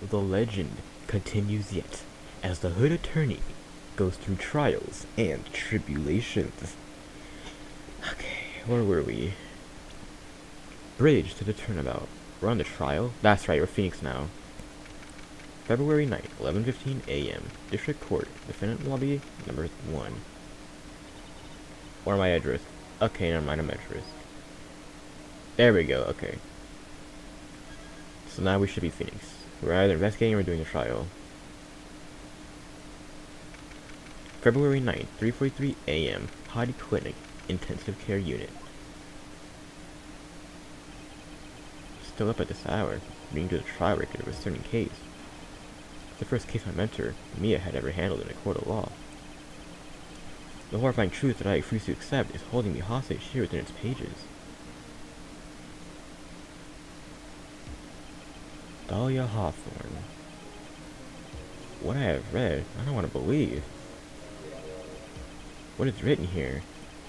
the legend continues yet as the Hood Attorney goes through trials and tribulations. Okay, where were we? Bridge to the turnabout. We're on the trial? That's right, we're Phoenix now. February 9th, 11:15 a.m. District Court, Defendant Lobby, number 1. Or my address. Okay, never mind, I'm address. There we go, okay. So now we should be Phoenix. We're either investigating or we're doing a trial. February 9th, 3:43 a.m. Heidi Clinic, Intensive Care Unit. Still up at this hour, reading to the trial record of a certain case. It's the first case my mentor, Mia, had ever handled in a court of law. The horrifying truth that I refuse to accept is holding me hostage here within its pages. Dahlia Hawthorne. What I have read, I don't want to believe. What is written here?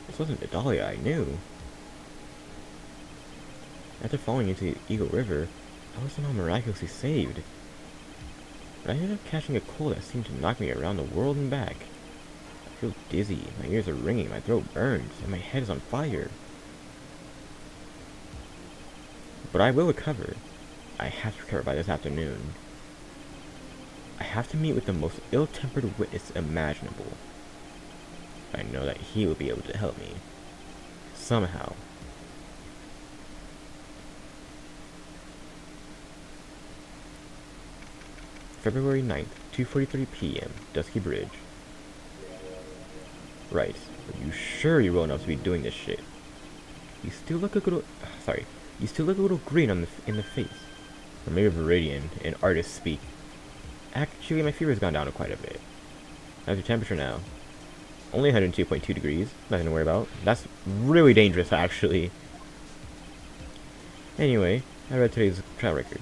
This wasn't the Dahlia I knew. After falling into the Eagle River, I was somehow miraculously saved. But I ended up catching a cold that seemed to knock me around the world and back. I feel dizzy, my ears are ringing, my throat burns, and my head is on fire. But I will recover. I have to recover by this afternoon. I have to meet with the most ill-tempered witness imaginable. I know that he will be able to help me. Somehow. February 9th, 2:43 p.m. Dusky Bridge. Right. Are you sure you're well enough to be doing this shit? You still look a little... Sorry. You still look a little green in the face. Or maybe Viridian, in artist speak. Actually, my fever has gone down quite a bit. How's your temperature now? Only 102.2 degrees. Nothing to worry about. That's really dangerous, actually. Anyway, I read today's trial record.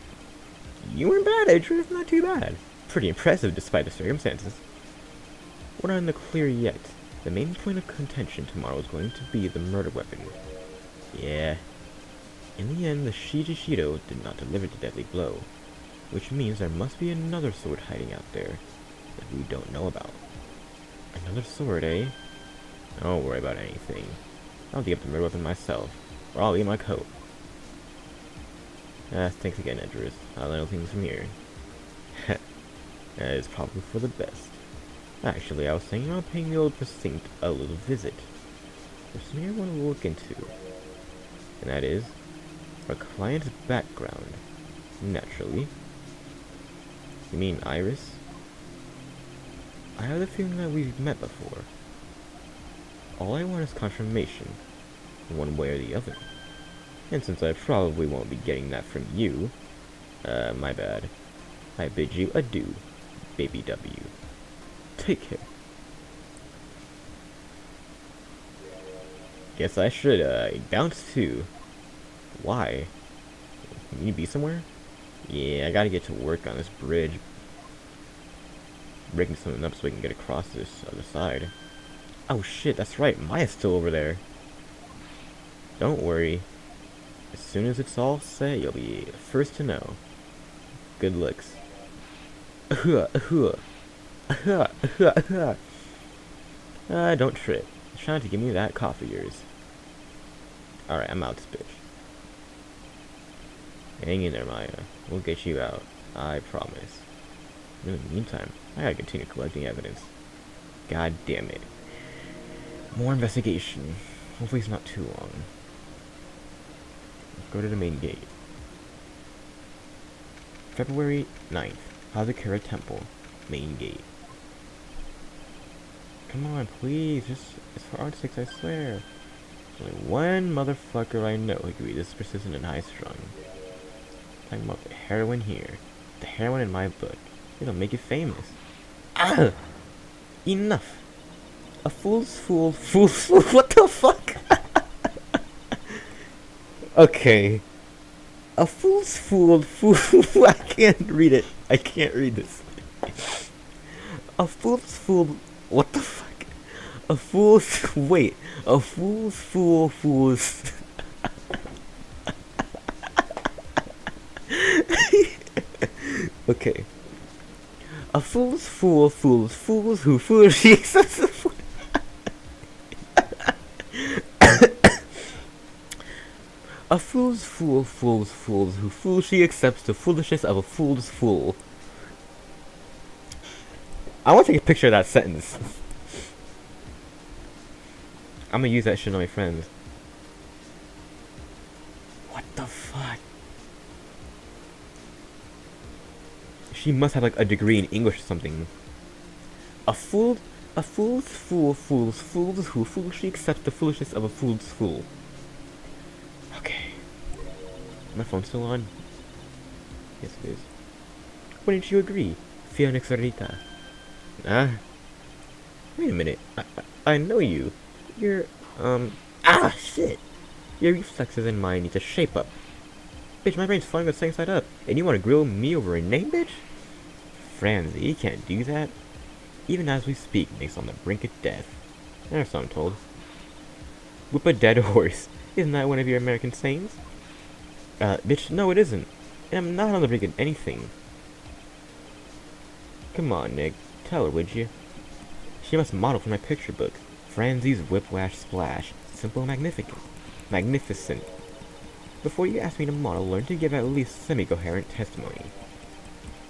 You weren't bad, Adrian. Not too bad. Pretty impressive, despite the circumstances. We're not in the clear yet. The main point of contention tomorrow is going to be the murder weapon. Yeah. In the end, the Shido did not deliver the deadly blow, which means there must be another sword hiding out there that we don't know about. Another sword, eh? Don't worry about anything. I'll dig up the murder weapon myself, or I'll eat my coat. Thanks again, Edris. I'll learn things from here. That is probably for the best. Actually, I was thinking about paying the old precinct a little visit. There's something I want to look into. And that is our client's background. Naturally. You mean Iris? I have the feeling that we've met before. All I want is confirmation, one way or the other. And since I probably won't be getting that from you, my bad. I bid you adieu, baby W. Take care. Guess I should, bounce too. Why? You need to be somewhere? Yeah, I gotta get to work on this bridge. Breaking something up so we can get across this other side. Oh shit, that's right, Maya's still over there. Don't worry. As soon as it's all set, you'll be first to know. Good looks. Don't trip. Try not to give me that cough of yours. Alright, I'm out this bitch. Hang in there, Maya. We'll get you out. I promise. In the meantime, I gotta continue collecting evidence. God damn it. More investigation. Hopefully it's not too long. Let's go to the main gate. February 9th. Hazakura Temple. Main gate. Come on, please. It's for art's sake, I swear. There's only one motherfucker I know who can be this persistent and high-strung. Talking about the heroin here. The heroin in my book. It'll make you famous. Ah! Enough! A fool's fool, what the fuck? Okay. A fool's fool, I can't read it. I can't read this. A fool's fool, what the fuck? A fool's, wait. A fool's fool's. Okay. A fool's fool fools fools who foolishly accepts the fool. A fool's fool fools fools who foolishly accepts the foolishness of a fool's fool. I want to take a picture of that sentence. I'm gonna use that shit on my friends. What the fuck? She must have like a degree in English or something. A fool's fool fools fools who foolishly accept the foolishness of a fool's fool. Okay. My phone's still on? Yes it is. Wouldn't you agree, Phoenix Rita? Wait a minute. I know you. You're, shit! Your reflexes and mine need to shape up. Bitch, my brain's flying the same side up, and you want to grill me over a name, bitch? Franzi, you can't do that. Even as we speak, Nick's on the brink of death. That's what I'm told. Whip a dead horse. Isn't that one of your American sayings? Bitch, no it isn't. And I'm not on the brink of anything. Come on, Nick. Tell her, would you? She must model for my picture book. Franzi's Whiplash Splash. Simple and magnificent. Before you ask me to model, learn to give at least semi-coherent testimony.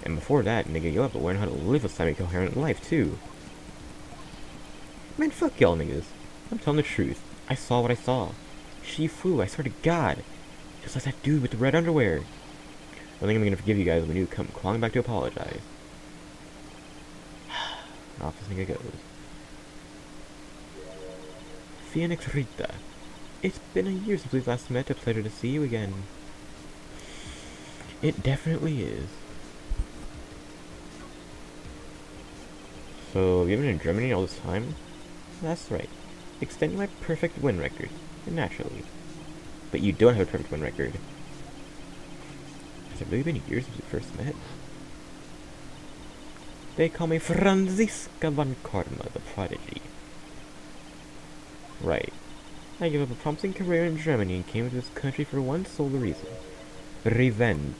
And before that, nigga, you'll have to learn how to live a semi-coherent life, too. Man, fuck y'all niggas. I'm telling the truth. I saw what I saw. She flew, I swear to God. Just like that dude with the red underwear. I think I'm gonna forgive you guys when you come clawing back to apologize. Off this nigga goes. Phoenix Rita. It's been a year since we last met. A pleasure to see you again. It definitely is. So, have you been in Germany all this time? That's right. Extending my perfect win record. Naturally. But you don't have a perfect win record. Has it really been years since we first met? They call me Franziska von Karma, the prodigy. Right. I gave up a promising career in Germany and came to this country for one sole reason. Revenge.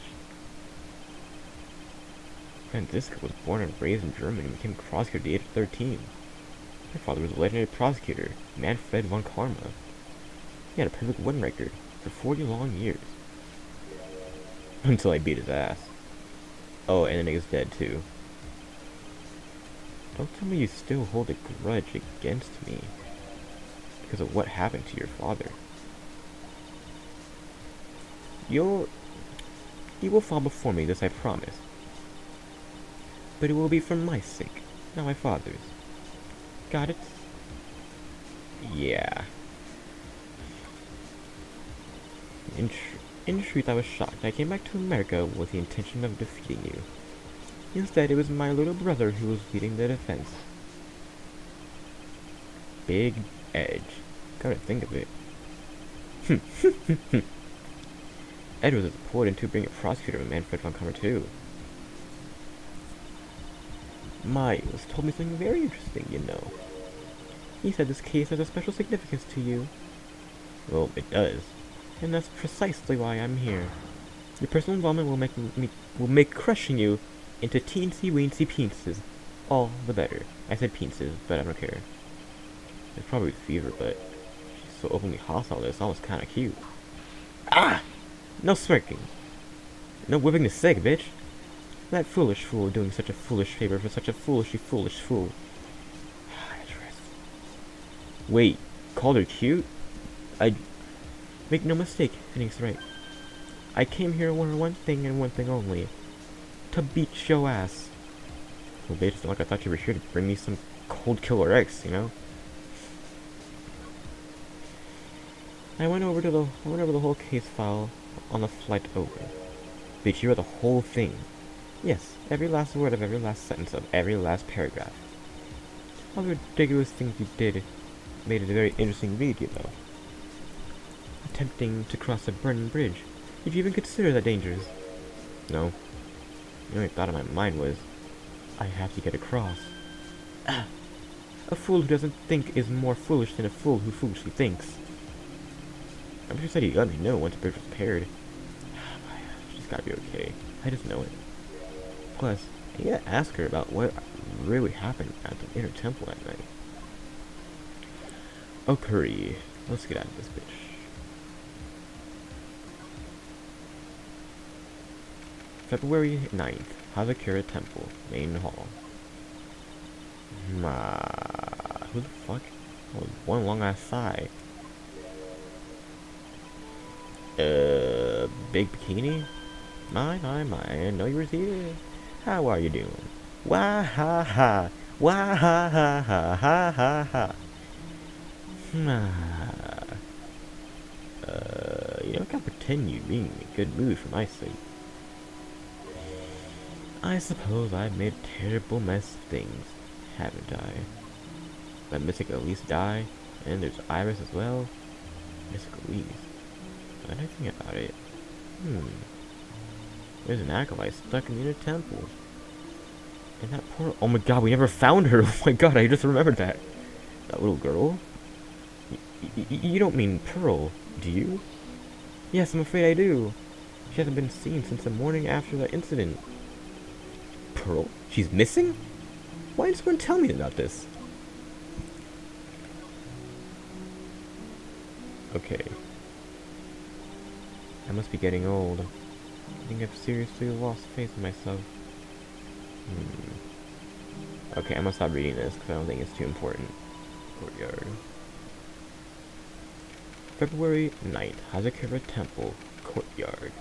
Franziska was born and raised in Germany and became a prosecutor at the age of 13. Her father was a legendary prosecutor, Manfred von Karma. He had a perfect win record for 40 long years. Until I beat his ass. Oh, and the nigga's dead too. Don't tell me you still hold a grudge against me because of what happened to your father. You will fall before me, this I promise. But it will be for my sake, not my father's. Got it? Yeah. In truth, I was shocked. I came back to America with the intention of defeating you. Instead, it was my little brother who was leading the defense. Big edge. Gotta think of it. Ed was appointed to bring a prosecutor of Manfred von Kammer too. Miles told me something very interesting, you know. He said this case has a special significance to you. Well, it does. And that's precisely why I'm here. Your personal involvement will make crushing you into teensy weensy penises all the better. I said penises, but I don't care. It's probably fever, but she's so openly hostile that it's almost kinda cute. Ah! No smirking. No whipping the sick, bitch. That foolish fool doing such a foolish favor for such a foolishly foolish fool. Wait, called her cute? Make no mistake, Phoenix right. I came here for one thing and one thing only. To beat your ass. Well, bitch, like I thought you were here to bring me some cold killer X, you know? I went over the whole case file on the flight over. Bitch, you read the whole thing. Yes, every last word of every last sentence of every last paragraph. All the ridiculous things you did made it a very interesting read, you know. Attempting to cross a burning bridge. Did you even consider that dangerous? No. The only thought in my mind was, I have to get across. A fool who doesn't think is more foolish than a fool who foolishly thinks. I'm sure said he'd let me know once the bridge was repaired. She's gotta be okay. I just know it. Plus, you gotta ask her about what really happened at the inner temple that night. Oh, Curry, let's get out of this bitch. February 9th, Hazakura Temple, Main Hall. Who the fuck? Oh, one long ass sigh. Big bikini? My, I know you were here. How are you doing? Wah ha ha. Wah ha ha ha ha ha ha. You don't gotta pretend you're being in a good mood for my sake. I suppose I've made a terrible mess of things, haven't I? Let Mystic Elise die, and there's Iris as well. Mystic Elise. When I think about it, there's an acolyte stuck in the inner temple. And that poor— oh my god, we never found her! Oh my god, I just remembered that. That little girl? You don't mean Pearl, do you? Yes, I'm afraid I do. She hasn't been seen since the morning after that incident. Pearl? She's missing? Why didn't someone tell me about this? Okay. I must be getting old. I think I've seriously lost faith in myself. Okay, I'm gonna stop reading this because I don't think it's too important. Courtyard. February 9th, Hazakura Temple, Courtyard.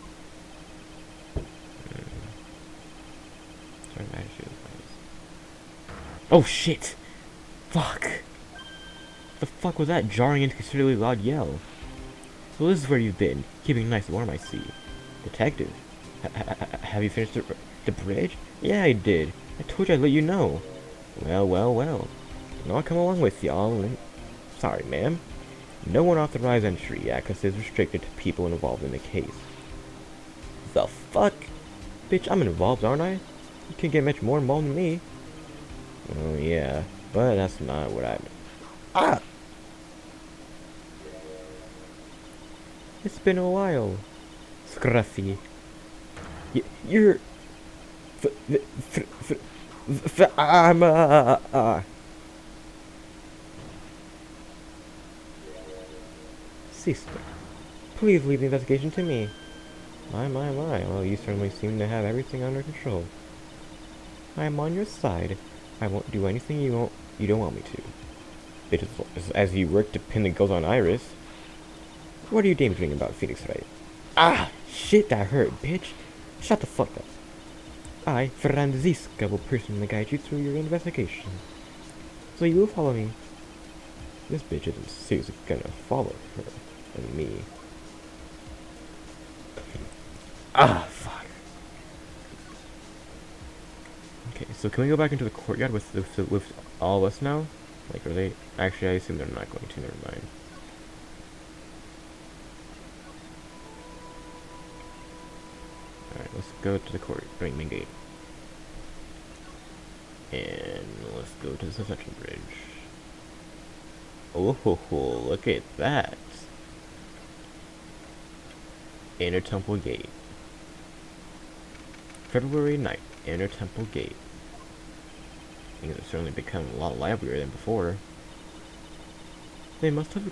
Oh shit! Fuck! The fuck was that jarring into a considerably loud yell? So this is where you've been, keeping nice warm, I see. Detective, have you finished the bridge? Yeah, I did. I told you I'd let you know. Well. I'll come along with y'all. Sorry, ma'am. No unauthorized entry. Access is restricted to people involved in the case. The fuck? Bitch, I'm involved, aren't I? You can't get much more involved than me. Oh, yeah. But that's not what I meant. Ah! It's been a while. Scruffy. You're... Sister, please leave the investigation to me. My. Well, you certainly seem to have everything under control. I am on your side. I won't do anything you don't want me to. Bitch, as you work to pin the ghost on Iris. What are you daydreaming about, Phoenix Wright? Ah! Shit, that hurt, bitch! Shut the fuck up. I, Franziska, will personally guide you through your investigation. So you will follow me. This bitch isn't seriously gonna follow her and me. Ah, fuck. Okay, so can we go back into the courtyard with all of us now? Like, are they... Actually, I assume they're not going to. Never mind. Alright, let's go to the main gate. And let's go to the Suspension Bridge. Oh, look at that. Inner Temple Gate. February 9th, Inner Temple Gate. Things have certainly become a lot livelier than before. They must have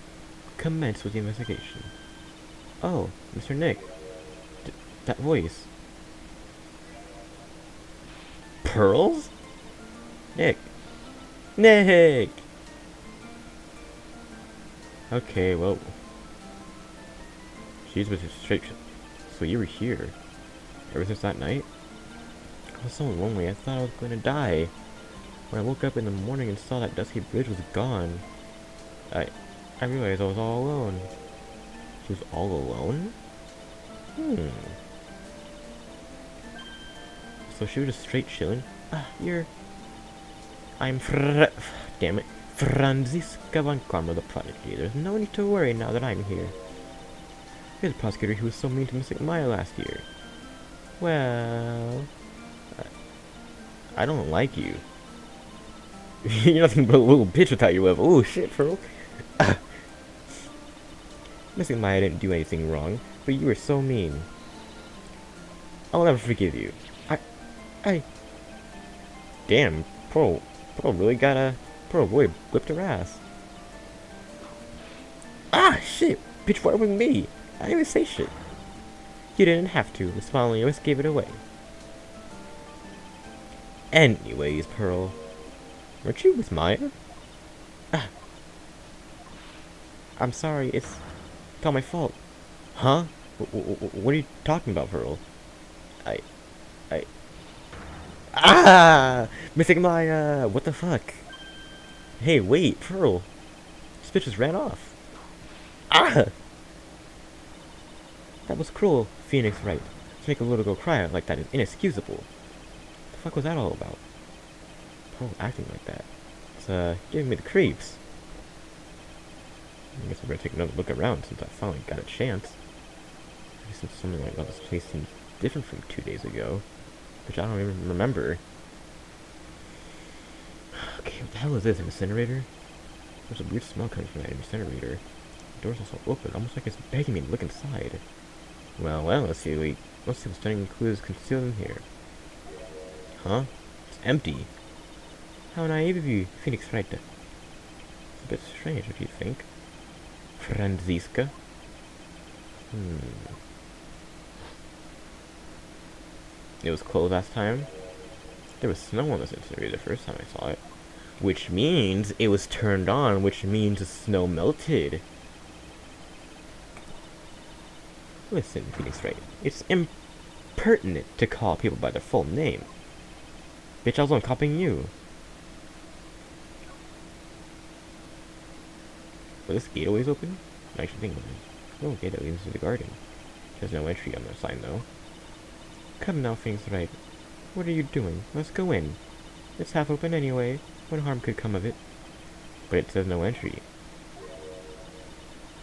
commenced with the investigation. Oh, Mr. Nick. That voice. Pearls? Nick. Okay, well. She's with his straight. So you were here ever since that night? I was so lonely, I thought I was going to die. When I woke up in the morning and saw that dusky bridge was gone, I realized I was all alone. She was all alone? So she was just straight chilling? I'm damn it. Franziska von Karma, the prodigy. There's no need to worry now that I'm here. Here's the prosecutor who was so mean to Mystic Maya last year. Well... I don't like you. You're nothing but a little bitch without your level. Oh shit, Pearl. Mystic Maya didn't do anything wrong, but you were so mean. I'll never forgive you. Hey. Damn, Pearl really got a... Pearl boy whipped her ass. Ah, shit! Bitch, why with me? I didn't even say shit. You didn't have to. Miss Molly always gave it away. Anyways, Pearl. Weren't you with Maya? Ah, I'm sorry, it's all my fault. Huh? What are you talking about, Pearl? I... I... Ah! Missing Maya! What the fuck? Hey, wait, Pearl. This bitch just ran off. Ah! That was cruel, Phoenix Wright. To make a little girl cry like that is inexcusable. What the fuck was that all about? Pearl acting like that. It's, giving me the creeps. I guess I better take another look around since I finally got a chance. Maybe since something like about this place seems different from 2 days ago. Which I don't even remember. Okay, what the hell is this? An incinerator? There's a weird smell coming from that incinerator. The door's also open, almost like it's begging me to look inside. Well, let's see what stunning clues concealed in here. Huh? It's empty. How naive of you, Phoenix Wright. It's a bit strange, what do you think? Franziska? It was closed last time. There was snow on this incinerator the first time I saw it. Which means it was turned on, which means the snow melted. Listen, Phoenix Wright, it's impertinent to call people by their full name. Bitch, I was on copying you. Will this gate always open? I'm actually thinking of it. No gate that leads to the garden. There's no entry on the sign, though. Come now, Phoenix Wright. What are you doing? Let's go in. It's half open anyway. What harm could come of it? But it says no entry.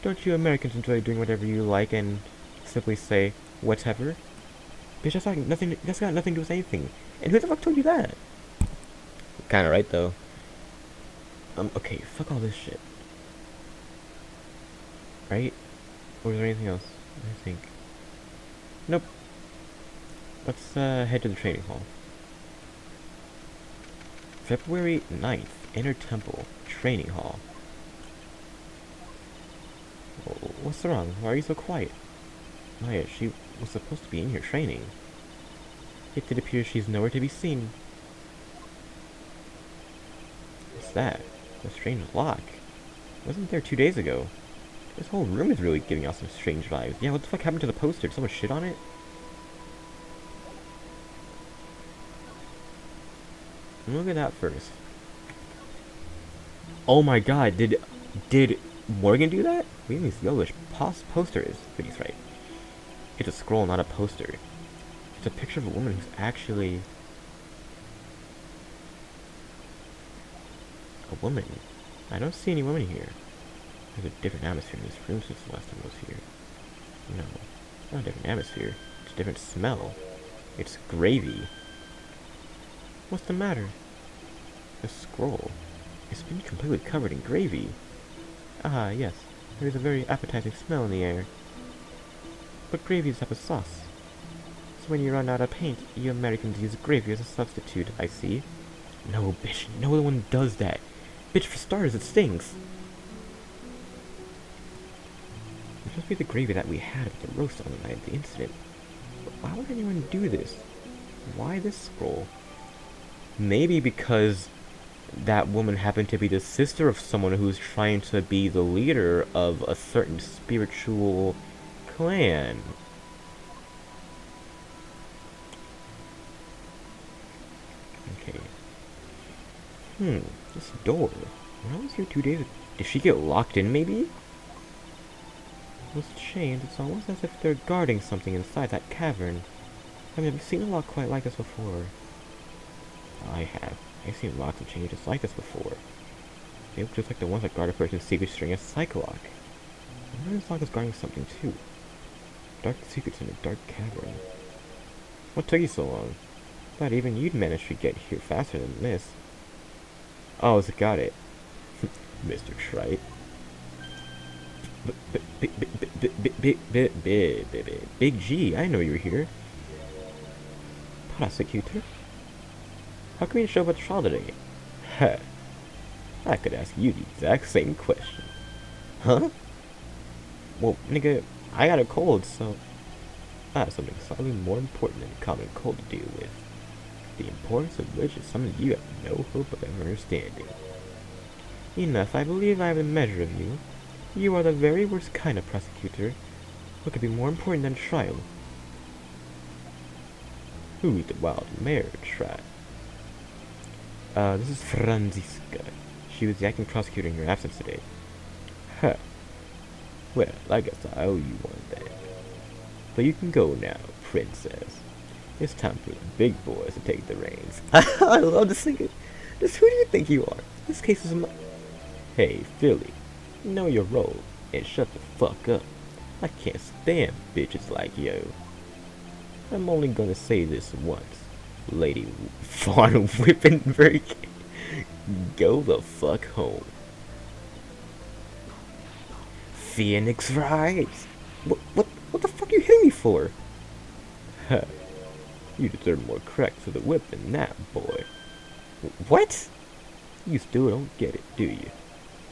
Don't you Americans enjoy doing whatever you like and simply say, whatever? Bitch, that's got nothing to do with anything. And who the fuck told you that? Kinda right, though. Okay, fuck all this shit. Right? Or is there anything else? I think. Nope. Let's, head to the training hall. February 9th, Inner Temple, Training Hall. What's wrong? Why are you so quiet? Maya, she was supposed to be in here training. Yet it appears she's nowhere to be seen. What's that? A strange lock. Wasn't there 2 days ago. This whole room is really giving off some strange vibes. Yeah, what the fuck happened to the poster? Did someone shit on it? Look at that first. Oh my god, did Morgan do that? We have these yellowish posters. Phoenix Wright. It's a scroll, not a poster. It's a picture of a woman who's actually a woman. I don't see any women here. There's a different atmosphere in this room since the last time I was here. No, it's not a different atmosphere. It's a different smell. It's gravy. What's the matter? The scroll. It's been completely covered in gravy. Ah, yes. There is a very appetizing smell in the air. But gravy is a type of sauce. So when you run out of paint, you Americans use gravy as a substitute, I see. No, bitch. No one does that. Bitch, for starters, it stinks. It must be the gravy that we had at the roast on the night of the incident. But why would anyone do this? Why this scroll? Maybe because that woman happened to be the sister of someone who's trying to be the leader of a certain spiritual clan. Okay. This door. When I was here 2 days ago, did she get locked in, maybe? Those chains, it's almost as if they're guarding something inside that cavern. I mean, I've seen a lock quite like this before. I have. I've seen locks and chains just like this before. They look just like the ones that guard a person's secret string as Psycho Lock. I wonder if this lock is guarding something too. Dark secrets in a dark cavern. What took you so long? Thought even you'd manage to get here faster than this. Oh, so got it. Mr. Trite. Big G, I know you were here. Prosecutor? How come you didn't show up at the trial today? Huh. I could ask you the exact same question. Huh? Well, nigga, I got a cold, so I have something slightly more important than a common cold to deal with. The importance of which is something you have no hope of ever understanding. Enough, I believe I have a measure of you. You are the very worst kind of prosecutor. What could be more important than a trial? Who is the wild mare trial? This is Franziska. She was the acting prosecutor in your absence today. Huh. Well, I guess I owe you one then. But you can go now, princess. It's time for the big boys to take the reins. I love this thing. Just who do you think you are? This case is my... Hey, Philly. Know your role and shut the fuck up. I can't stand bitches like you. I'm only gonna say this once. Lady Von Wippenberg. Go the fuck home. Phoenix Wright. What the fuck are you hitting me for? Huh. You deserve more cracks for the whip than that, boy. What? You still don't get it, do you?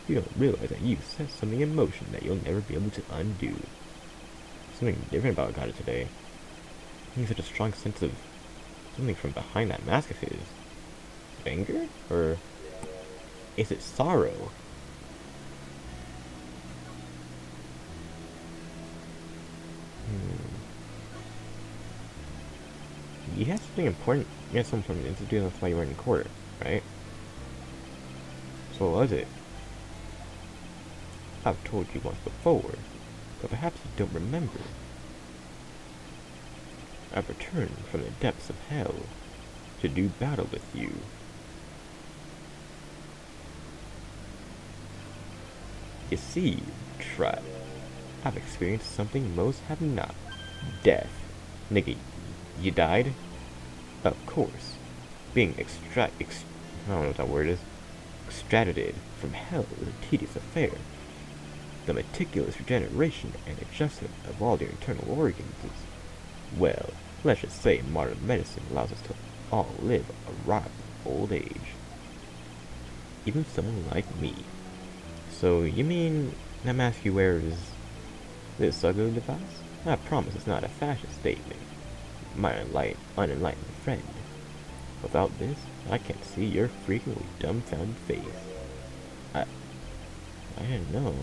You don't realize that you set something in motion that you'll never be able to undo. Something different about God today. He has such a strong sense of something from behind that mask of his. Anger? Or is it sorrow? You had something important. You had something important to do. That's why you were in court, right? So what was it? I've told you once before, but perhaps you don't remember. I've returned from the depths of hell to do battle with you. You see, Tribe, I've experienced something most have not. Death. Nigga, you died? Of course. Being I don't know what that word is. Extradited from hell is a tedious affair. The meticulous regeneration and adjustment of all your internal organs is, well, let's just say modern medicine allows us to all live a ripe old age. Even someone like me. So, you mean that mask you wear is this ugly device? I promise it's not a fashion statement. My unenlightened friend. Without this, I can't see your freakingly dumbfounded face. I didn't know.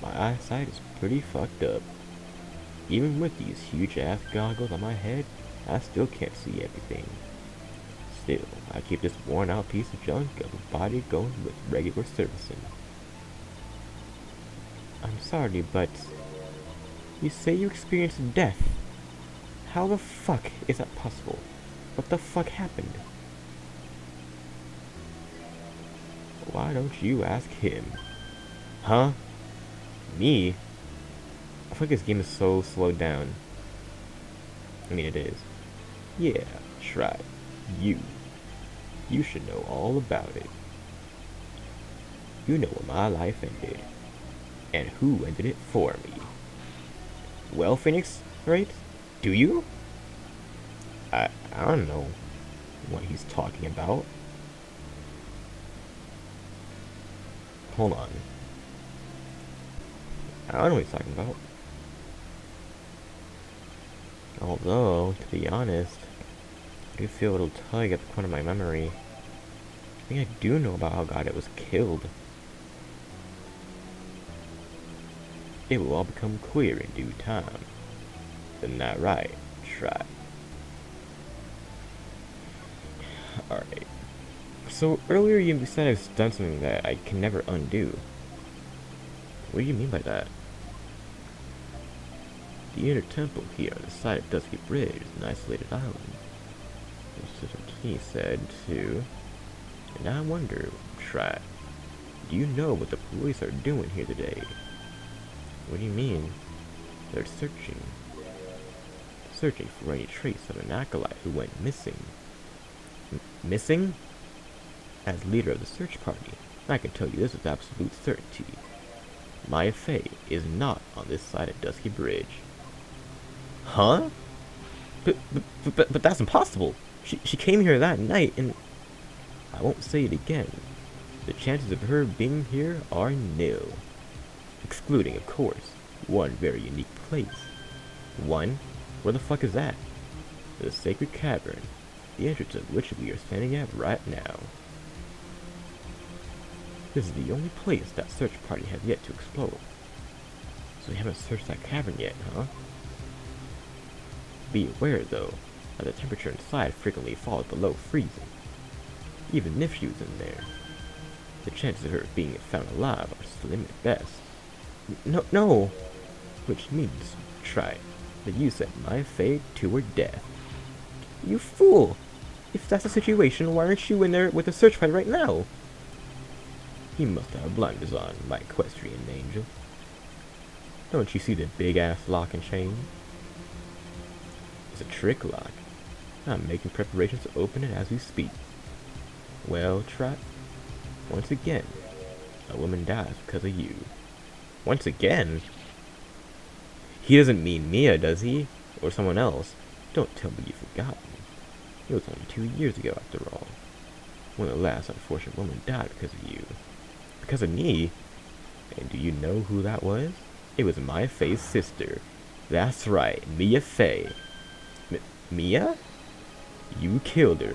My eyesight is pretty fucked up. Even with these huge ass goggles on my head, I still can't see everything. Still, I keep this worn out piece of junk of a body going with regular servicing. I'm sorry, but you say you experienced death. How the fuck is that possible? What the fuck happened? Why don't you ask him? Huh? Me? I feel like this game is so slowed down. I mean, it is. Yeah, try. You. You should know all about it. You know where my life ended. And who ended it for me. Well, Phoenix, right? Do you? I don't know what he's talking about. Hold on. I don't know what he's talking about. Although, to be honest, I do feel a little tug at the corner of my memory. I think I do know about how Goddard was killed. It will all become clear in due time. Isn't that right? Try. Alright. So earlier you said I've done something that I can never undo. What do you mean by that? The inner temple here on the side of Dusky Bridge is an isolated island. This is what he said too. And I wonder, Try, do you know what the police are doing here today? What do you mean? They're searching. Searching for any trace of an acolyte who went missing. Missing? As leader of the search party, I can tell you this with absolute certainty. Maya Fey is not on this side of Dusky Bridge. Huh? But that's impossible. She came here that night, and I won't say it again. The chances of her being here are nil. Excluding, of course, one very unique place. One? Where the fuck is that? The Sacred Cavern, the entrance of which we are standing at right now. This is the only place that search party has yet to explore. So you haven't searched that cavern yet, huh? Be aware, though, that the temperature inside frequently falls below freezing. Even if she was in there, the chances of her being found alive are slim at best. No! Which means, try, that you sent my fate to her death. You fool! If that's the situation, why aren't you in there with the search party right now? He must have blinders on, my equestrian angel. Don't you see the big-ass lock and chain? It's a trick lock. I'm making preparations to open it as we speak. Well, Trot, once again, a woman dies because of you. Once again? He doesn't mean Mia, does he? Or someone else? Don't tell me you've forgotten. It was only 2 years ago, after all, when the last unfortunate woman died because of you. Because of me? And do you know who that was? It was my Faye's sister. That's right, Mia Faye. Mia? You killed her.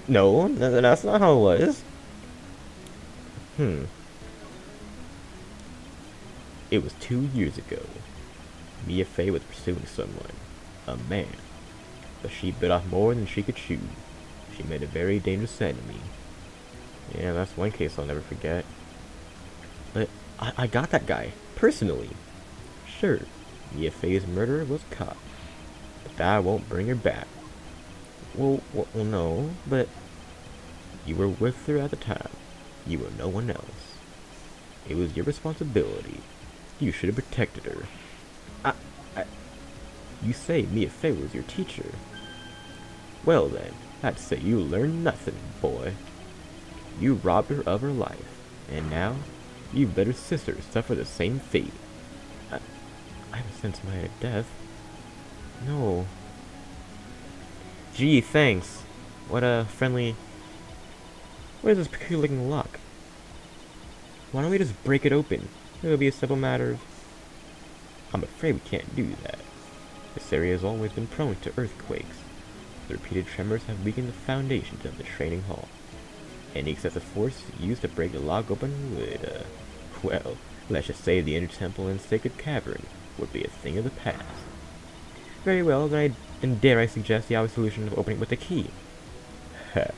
No, that's not how it was. It was 2 years ago. Mia Faye was pursuing someone. A man. But she bit off more than she could chew. She made a very dangerous enemy. Yeah, that's one case I'll never forget. But I got that guy, personally. Sure, Mia Faye's murderer was caught. But that won't bring her back. Well, no, but you were with her at the time. You were no one else. It was your responsibility. You should have protected her. You say Mia Faye was your teacher. Well then, I'd say you learned nothing, boy. You robbed her of her life, and now you've let her sister suffer the same fate. I haven't sensed my death. No. Gee, thanks. What a friendly... What is this peculiar looking lock? Why don't we just break it open? It'll be a simple matter of... I'm afraid we can't do that. This area has always been prone to earthquakes. The repeated tremors have weakened the foundations of the training hall. Any excessive force used to break the lock open would, well, let's just say the inner temple and sacred cavern would be a thing of the past. Very well, then dare I suggest the obvious solution of opening it with a key? Ha.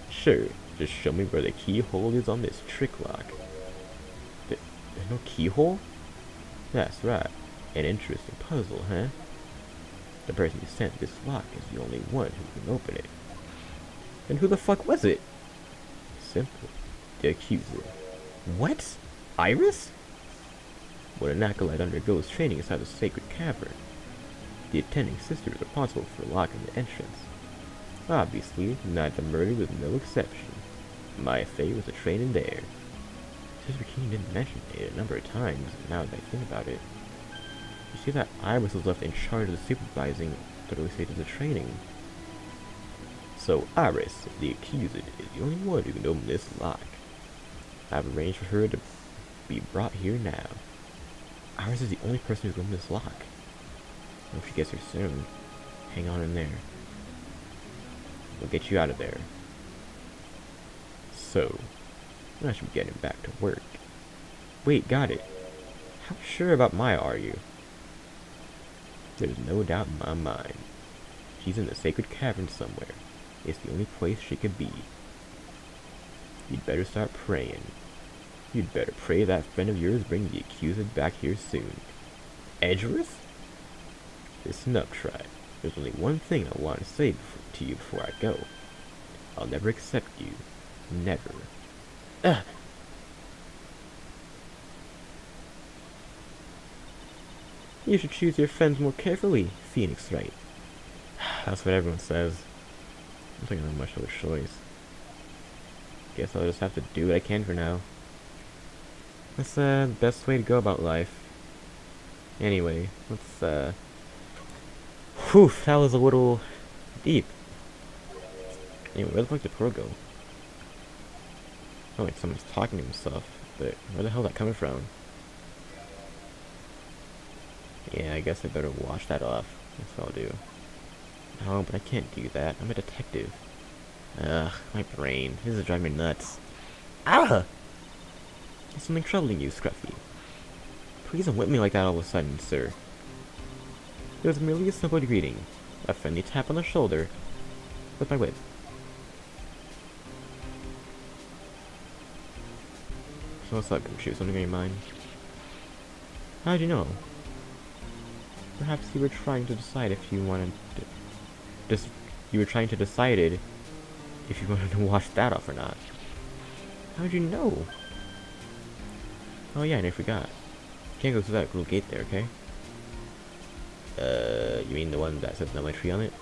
Sure, just show me where the keyhole is on this trick lock. There's no keyhole? That's right. An interesting puzzle, huh? The person who sent this lock is the only one who can open it. And who the fuck was it? Simple. The accuser. What? Iris? When an acolyte undergoes training inside the sacred cavern, the attending sister is responsible for locking the entrance. Obviously, Night of the Murder was no exception. My Faye was a trained there. Sister King didn't mention it a number of times, now that I think about it. You see that Iris was left in charge of the supervising the early stages of training. So Iris, the accused, is the only one who can open this lock. I've arranged for her to be brought here now. Iris is the only person who can open this lock. I hope she gets here soon. Hang on in there. We'll get you out of there. So, I should be getting back to work. Wait, got it. How sure about Maya are you? There's no doubt in my mind. She's in the sacred cavern somewhere. It's the only place she could be. You'd better start praying. You'd better pray that friend of yours brings the accused back here soon. Edgeworth? Listen up, Tribe. There's only one thing I want to say to you before I go. I'll never accept you. Never. Ugh! You should choose your friends more carefully, Phoenix Wright. That's what everyone says. I don't think I have much of a choice. Guess I'll just have to do what I can for now. That's the best way to go about life. Anyway, let's, whew, that was a little Deep. Anyway, where the fuck did Pearl go? Oh, like someone's talking to himself, but where the hell is that coming from? Yeah, I guess I better wash that off. That's what I'll do. No, but I can't do that. I'm a detective. Ugh, my brain. This is driving me nuts. Ah! Is something troubling you, Scruffy? Please don't whip me like that all of a sudden, sir. It was merely a simple greeting. A friendly tap on the shoulder with my whip. So what's up, Gumshoe? Something on your mind? How'd you know? Perhaps you were trying to decide if you wanted to... you were trying to decide if you wanted to wash that off or not. How'd you know? Oh yeah, and I forgot. Can't go through that little gate there, okay? You mean the one that says no entry on it?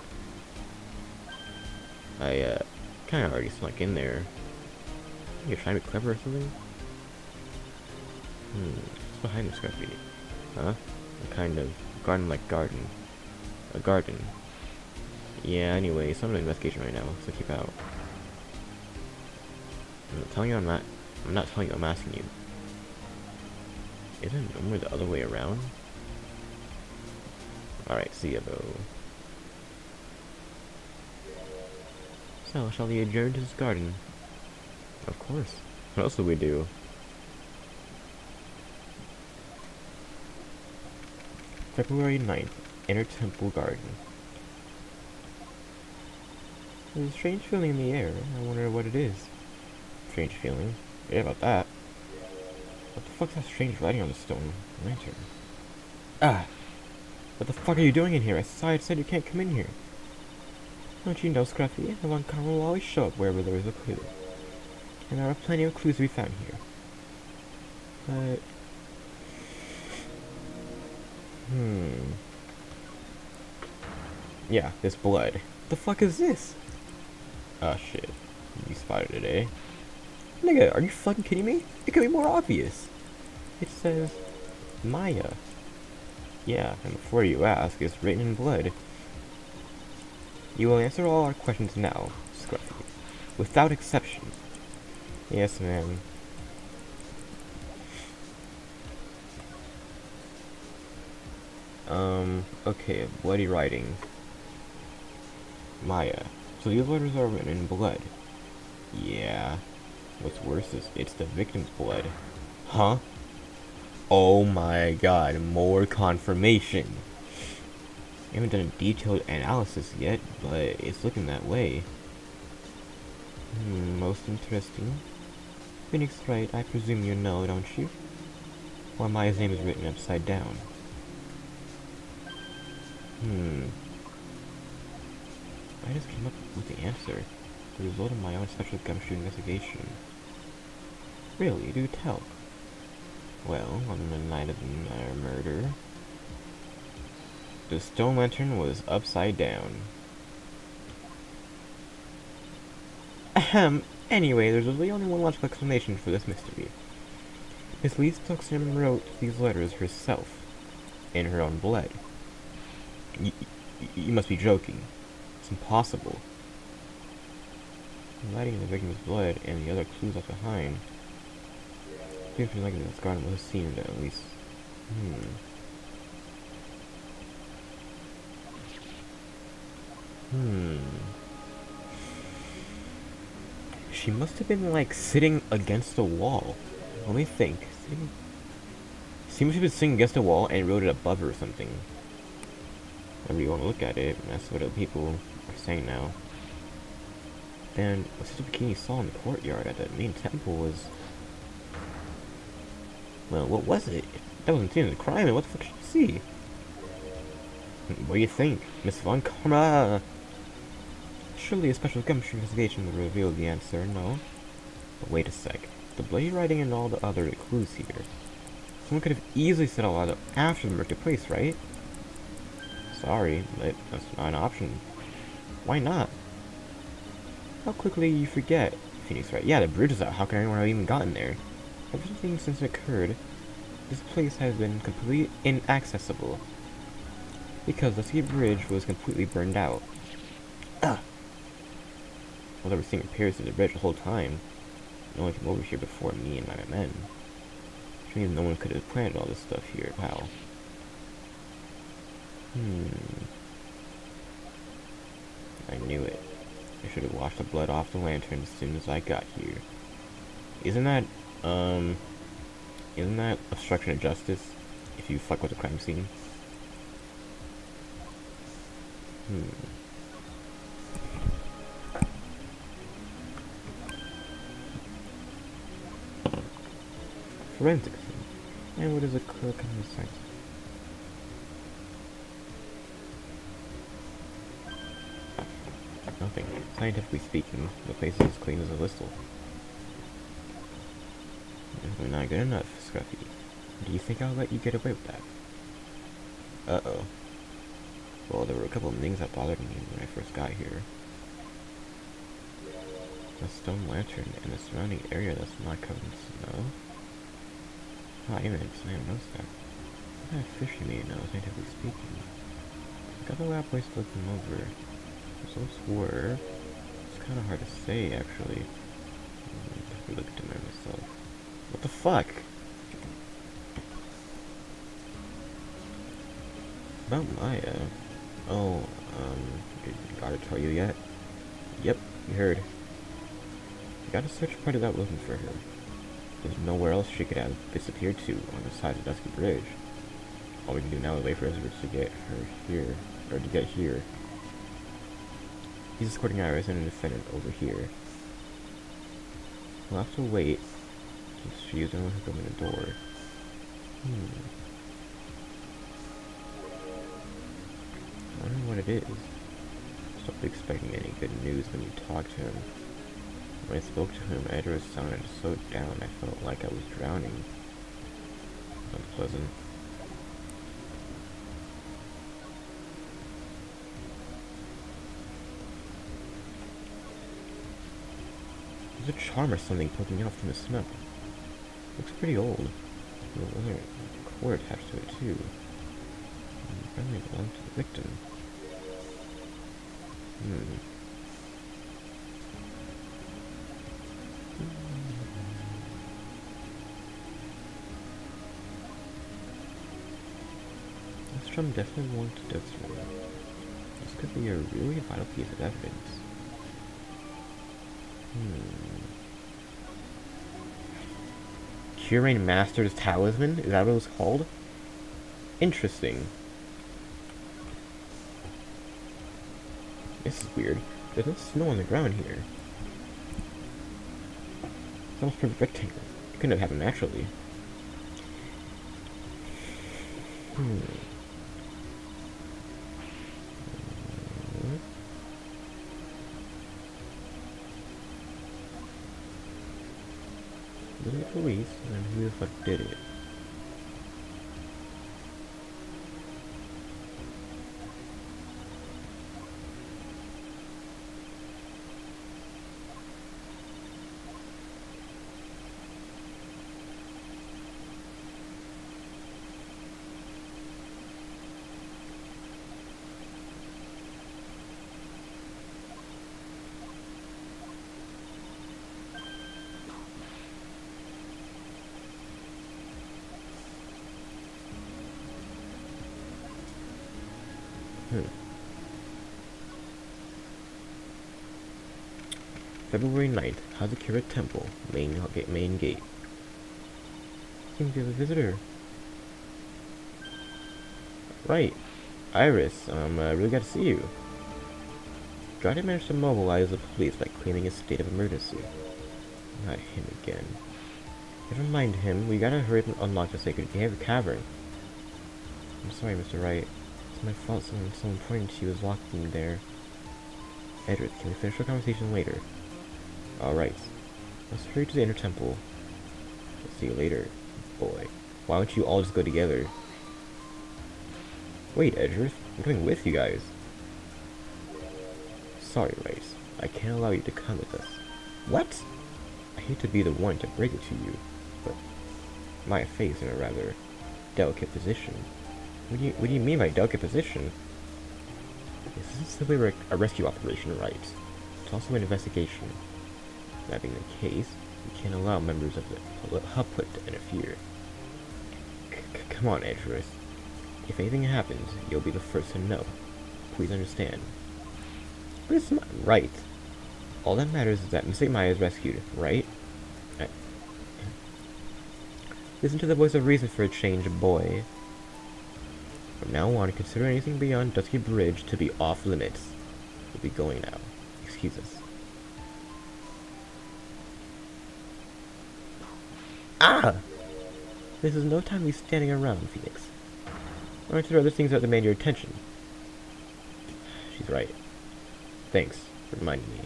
I, kinda already snuck in there. You're trying to be clever or something? What's behind this graffiti? Huh? A kind of garden-like garden. A garden. Yeah, anyway, so I'm doing investigation right now, so keep out. I'm not telling you I'm not telling you, I'm asking you. Isn't it normally the other way around? Alright, see ya, though. So, shall we adjourn to this garden? Of course. What else would we do? February 9th, Inner Temple Garden. There's a strange feeling in the air. I wonder what it is. Strange feeling? Yeah, about that. What the fuck's that strange writing on the stone lantern? Ah! What the fuck are you doing in here? I said you can't come in here. Don't you know, Scruffy? The one car will always show up wherever there is a clue. And there are plenty of clues to be found here. But... yeah, this blood. The fuck is this? Ah, shit. You spotted it, eh? Nigga, are you fucking kidding me? It could be more obvious. It says... Maya. Yeah, and before you ask, it's written in blood. You will answer all our questions now, Scruffy. Without exception. Yes, ma'am. Okay, bloody writing. Maya. So these letters are written in blood. Yeah. What's worse is it's the victim's blood. Huh? Oh my god, more confirmation. I haven't done a detailed analysis yet, but it's looking that way. Most interesting. Phoenix Wright, I presume you know, don't you? Why Maya's name is written upside down. I just came up with the answer. The result of my own special gumshoe investigation. Really, do tell. Well, on the night of the murder, the stone lantern was upside down. Ahem. Anyway, there's really only one logical explanation for this mystery. Miss Lee Stockton wrote these letters herself, in her own blood. You must be joking. It's impossible. Writing in the victim's blood and the other clues left behind. Seems like this garden was seen at least. She must have been like sitting against the wall. Let me think. Seems she's been sitting against the wall and wrote it above her or something. Whenever you want to look at it, that's what other people are saying now. And what Sister Bikini saw in the courtyard at the main temple was... well, what was it? That wasn't seen in the crime, and what the fuck did she see? What do you think, Miss Von Karma? Surely a special gumshoe investigation will reveal the answer, no? But wait a sec. The bloody writing and all the other clues here. Someone could have easily said all that after the murder took place, right? Sorry, but that's not an option. Why not? How quickly you forget, Phoenix, right? Yeah, the bridge is out. How can anyone have even gotten there? Everything since it occurred, this place has been completely inaccessible. Because the sea bridge was completely burned out. All I was seeing repairs to the bridge the whole time. No one came over here before me and my men. Surely no one could have planned all this stuff here, pal. I knew it. I should have washed the blood off the lantern as soon as I got here. Isn't that obstruction of justice if you fuck with the crime scene? Forensics. And what is a clear kind of science? Nothing. Scientifically speaking, the place is as clean as a whistle. Definitely not good enough, Scruffy. Do you think I'll let you get away with that? Uh-oh. Well, there were a couple of things that bothered me when I first got here. A stone lantern and the surrounding area that's not covered in snow? Ah, even if I haven't noticed that. What kind of fish you may know, scientifically speaking? I got the lab boys to look them over. Results were... It's kind of hard to say, actually. I look at them myself. What the fuck? About Maya. Oh, did Gotta tell you yet? Yep, you heard. You gotta search part of that looking for her. There's nowhere else she could have disappeared to on the side of the Dusky Bridge. All we can do now is wait for Ezra to get her here, or to get here. He's escorting Iris and a defendant over here. We'll have to wait, since she is the one who opened the door. I don't know what it is. Stop expecting any good news when you talk to him. When I spoke to him, Edward sounded so down I felt like I was drowning. Unpleasant. There's a charm or something poking out from the snow. Looks pretty old. There's a cord attached to it too. Apparently it belonged to the victim. This drum definitely belonged to Desiree. This could be a really vital piece of evidence. Curane Master's Talisman? Is that what it was called? Interesting. This is weird. There's no snow on the ground here. It's almost perfect rectangle. It couldn't have happened naturally. The police, and who the fuck did it? February 9th, Hazakura Temple, main gate. Seems you have a visitor. Right. Iris, I really got to see you. Gotti managed to mobilize the police by claiming a state of emergency. Not him again. Never mind him, we gotta hurry up and unlock the sacred cavern. I'm sorry, Mr. Wright. It's my fault someone so important to you was locked in there. Edward, can we finish our conversation later? Alright. Let's hurry to the inner temple. I'll see you later, boy. Why don't you all just go together? Wait, Edgeworth, I'm coming with you guys. Sorry, Rice. I can't allow you to come with us. What? I hate to be the one to break it to you, but my fate's in a rather delicate position. What do you mean by delicate position? This isn't simply a rescue operation, right? it's also an investigation. That being the case, we can't allow members of the Huput to interfere. Come on, Edgeworth. If anything happens, you'll be the first to know. Please understand. But it's not right. All that matters is that Mystic Maya is rescued, right? Listen to the voice of reason for a change, boy. From now on, consider anything beyond Dusky Bridge to be off limits. We'll be going now. Excuse us. Ah! This is no time to be standing around, Phoenix. Aren't there other things that demand your attention? She's right. Thanks for reminding me.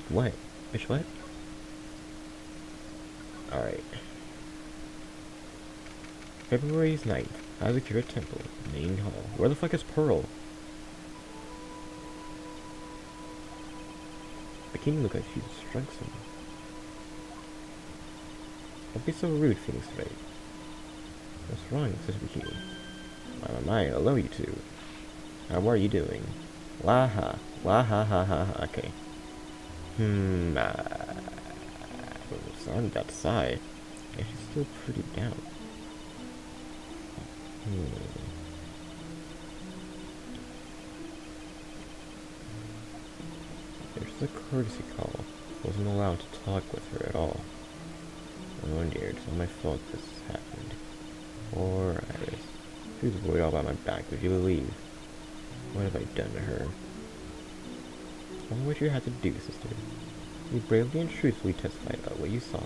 What? Which what? Alright. February 9th. Hazakura Temple. Main Hall. Where the fuck is Pearl? Bikini look like she's struck someone. Don't be so rude, Phoenix Wright. What's wrong, Sister Bikini? My, hello you two. How are you doing? La ha ha ha, okay. On that side. Yeah, she's still pretty down. There's a courtesy call. Wasn't allowed to talk with her at all. Oh dear, it's all my fault this happened. Poor Iris. She was worried all about my back, would you believe? What have I done to her? Only what you had to do, sister. You bravely and truthfully testified about what you saw.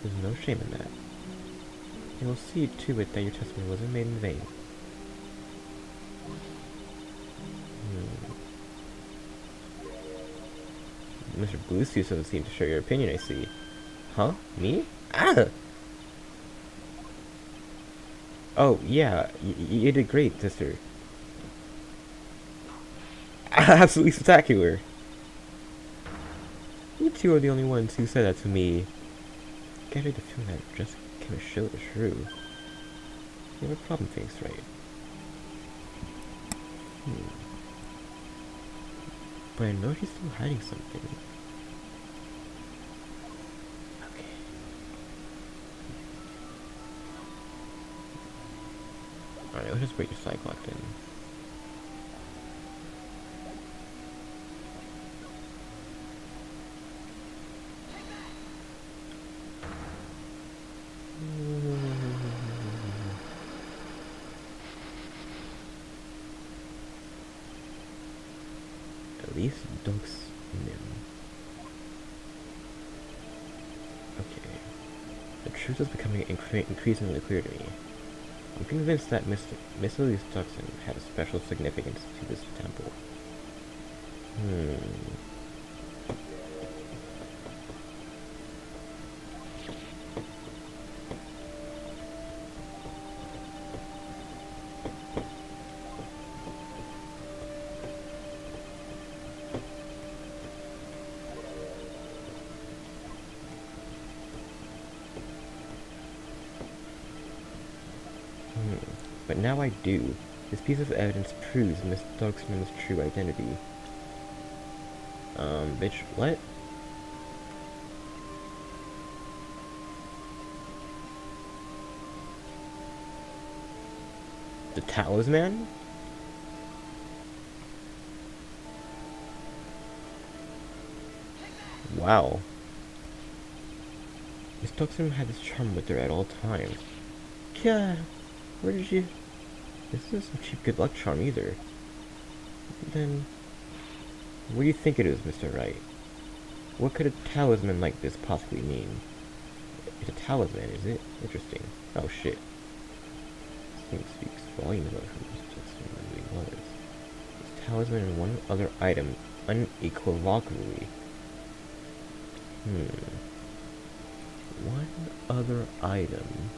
There's no shame in that. And we'll see to it that your testimony wasn't made in vain. Mr. Bluesuit doesn't seem to share your opinion, I see. Huh? Me? Ah! Oh, yeah. You did great, sister. Absolutely spectacular. You two are the only ones who said that to me. I get the feeling that just kind of show is true. You have a problem, Phoenix, right? But I know she's still hiding something. Okay. Alright, let's just break your side clock then. At least dogs nim. Okay. The truth is becoming increasingly clear to me. I'm convinced that Miss Elise Duxon had a special significance to this temple. But now I do. This piece of evidence proves Miss Duxman's true identity. Bitch, what? The talisman? Wow. Miss Duxman had this charm with her at all times. Yeah, where did you... This isn't some cheap good luck charm either. Then, what do you think it is, Mr. Wright? What could a talisman like this possibly mean? It's a talisman, is it? Interesting. Oh shit. This thing speaks volumes about who Mr. Duxman really was. This talisman and one other item unequivocally. One other item.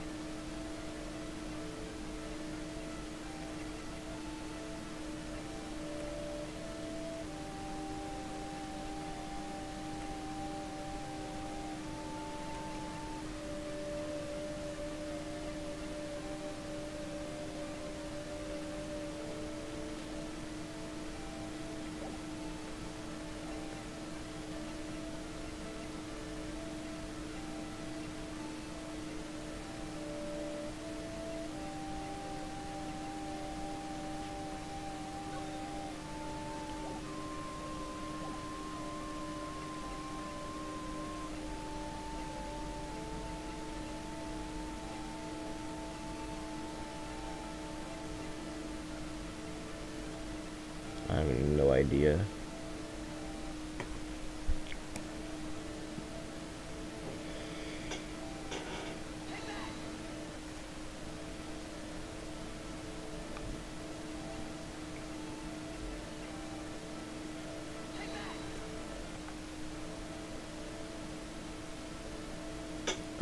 idea.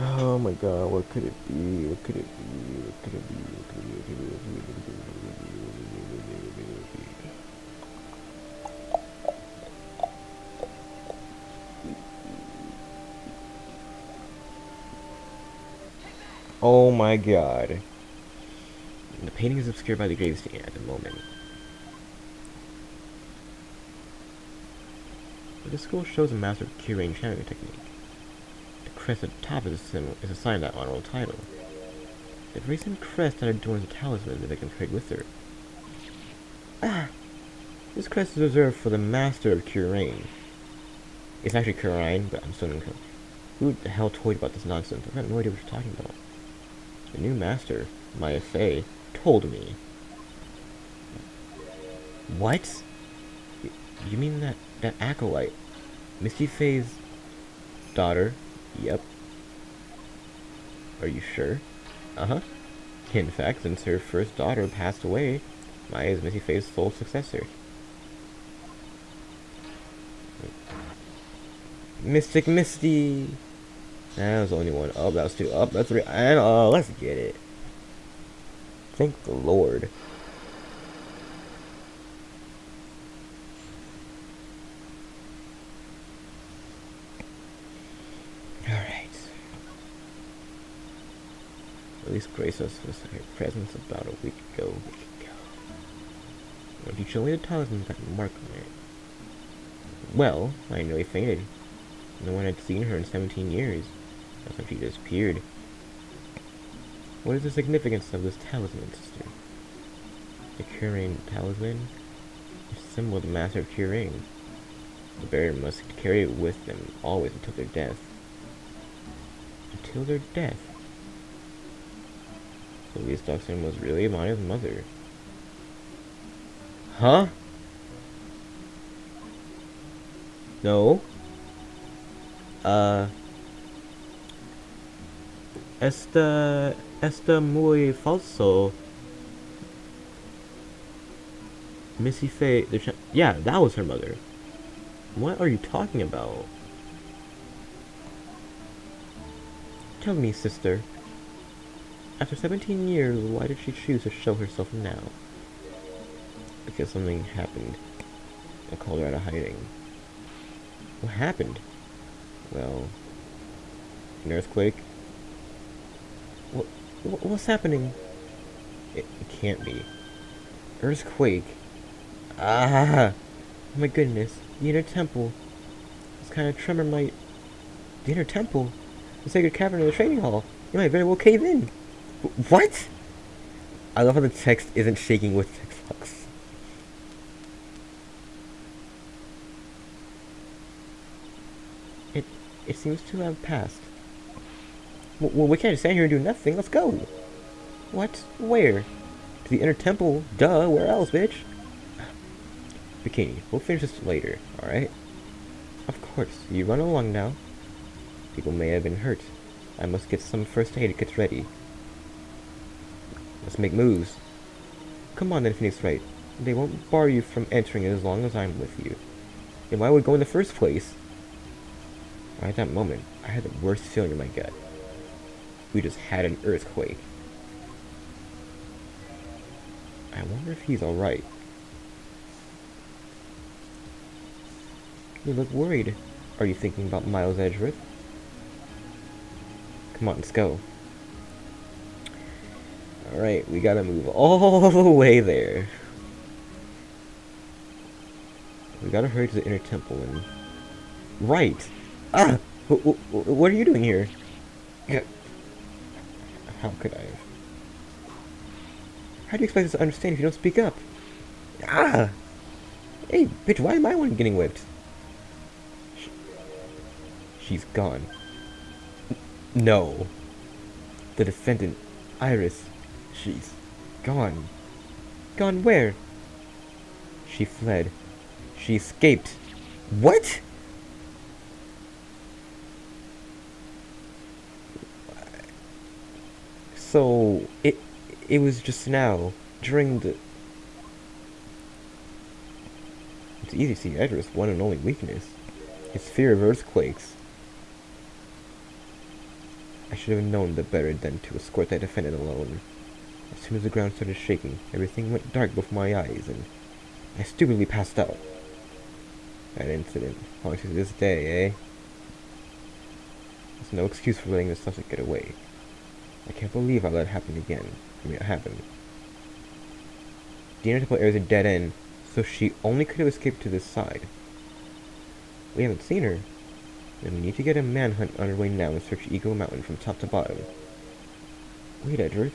Oh my god, what could it be? What could it be? What could it be? What could it be? What could it be? What could it be? What could it be? Oh my god. The painting is obscured by the gravestone at the moment. But the scroll shows a master of Kirain channeling technique. The crest at the top of the symbol is a sign of that honorable title. The recent crest that adorns the talisman the victim carried with her. Ah! This crest is reserved for the master of Kirain. It's actually Kirain, but I'm still unclear. Who the hell told you about this nonsense? I've got no idea what you're talking about. The new master, Maya Fey, told me. What? You mean that acolyte? Misty Fey's daughter? Yep. Are you sure? Uh-huh. In fact, since her first daughter passed away, Maya is Misty Fey's sole successor. Mystic Misty! That was only one. Oh, that was two. Oh, that's three. And let's get it. Thank the Lord. Alright. At least grace us with her presence about a week ago. If you show me the talisman with that mark on it. Well, I know he fainted. No one had seen her in 17 years. That's when she disappeared. What is the significance of this talisman, sister? The Kirain talisman? A symbol of the master of Kirain. The bearer must carry it with them always until their death. Until their death? So Lee Stockton was really Maya's mother. Huh? No. Esta muy falso. Missy Faye, yeah, that was her mother. What are you talking about? Tell me, sister. After 17 years, why did she choose to show herself now? Because something happened. I called her out of hiding. What happened? Well, an earthquake? What's happening? It can't be. Earthquake? Ah! Oh my goodness. The inner temple. This kind of tremor might... The inner temple? The sacred cavern of the training hall. It might very well cave in. What? I love how the text isn't shaking with text box. It seems to have passed. Well, we can't stand here and do nothing. Let's go. What? Where? To the inner temple. Duh. Where else, bitch? Bikini. We'll finish this later, alright? Of course. You run along now. People may have been hurt. I must get some first aid kits ready. Let's make moves. Come on then, Phoenix Wright. They won't bar you from entering as long as I'm with you. Then why would go in the first place? Right at that moment, I had the worst feeling in my gut. We just had an earthquake. I wonder if he's alright. You look worried. Are you thinking about Miles Edgeworth? Come on, let's go. Alright, we gotta move all the way there. We gotta hurry to the inner temple and... Right! Ah! What are you doing here? How could I have? How do you expect us to understand if you don't speak up? Ah! Hey, bitch, why am I one getting whipped? She's gone. No. The defendant, Iris, she's gone. Gone where? She fled. She escaped. What? So it was just now during the. It's easy to see Edgar's one and only weakness. His fear of earthquakes. I should have known the better than to escort that defendant alone. As soon as the ground started shaking, everything went dark before my eyes, and I stupidly passed out. That incident haunts me to this day, eh? There's no excuse for letting the subject get away. I can't believe I let it happen again. It happened. The inner temple area is a dead end, so she only could have escaped to this side. We haven't seen her. Then we need to get a manhunt underway now and search Eagle Mountain from top to bottom. Wait, Edward.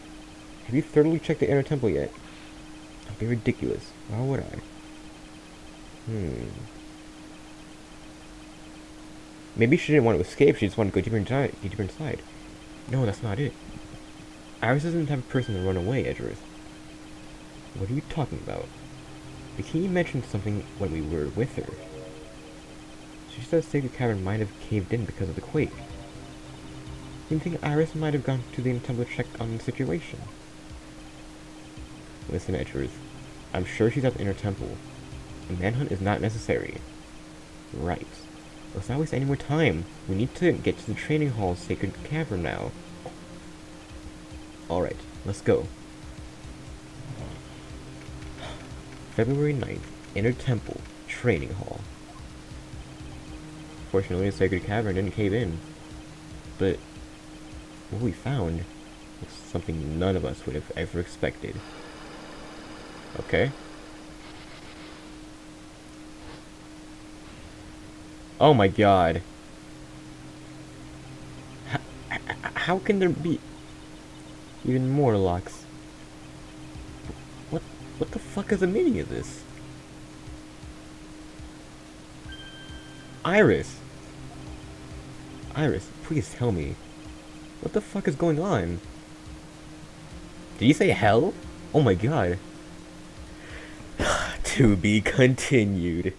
Have you thoroughly checked the inner temple yet? That'd be ridiculous. Why would I? Maybe she didn't want to escape, she just wanted to go deeper inside. No, that's not it. Iris isn't the type of person to run away, Edgeworth. What are you talking about? The key mentioned something when we were with her. She said the sacred cavern might have caved in because of the quake. Do you think Iris might have gone to the inner temple to check on the situation? Listen, Edgeworth. I'm sure she's at the inner temple. A manhunt is not necessary. Right. Let's not waste any more time. We need to get to the training hall's sacred cavern now. Alright, let's go. February 9th, Inner Temple, Training Hall. Fortunately, the sacred cavern didn't cave in. But what we found was something none of us would have ever expected. Okay. Oh my god. How can there be even more locks? What the fuck is the meaning of this? Iris! Iris, please tell me. What the fuck is going on? Did you say hell? Oh my god. To be continued.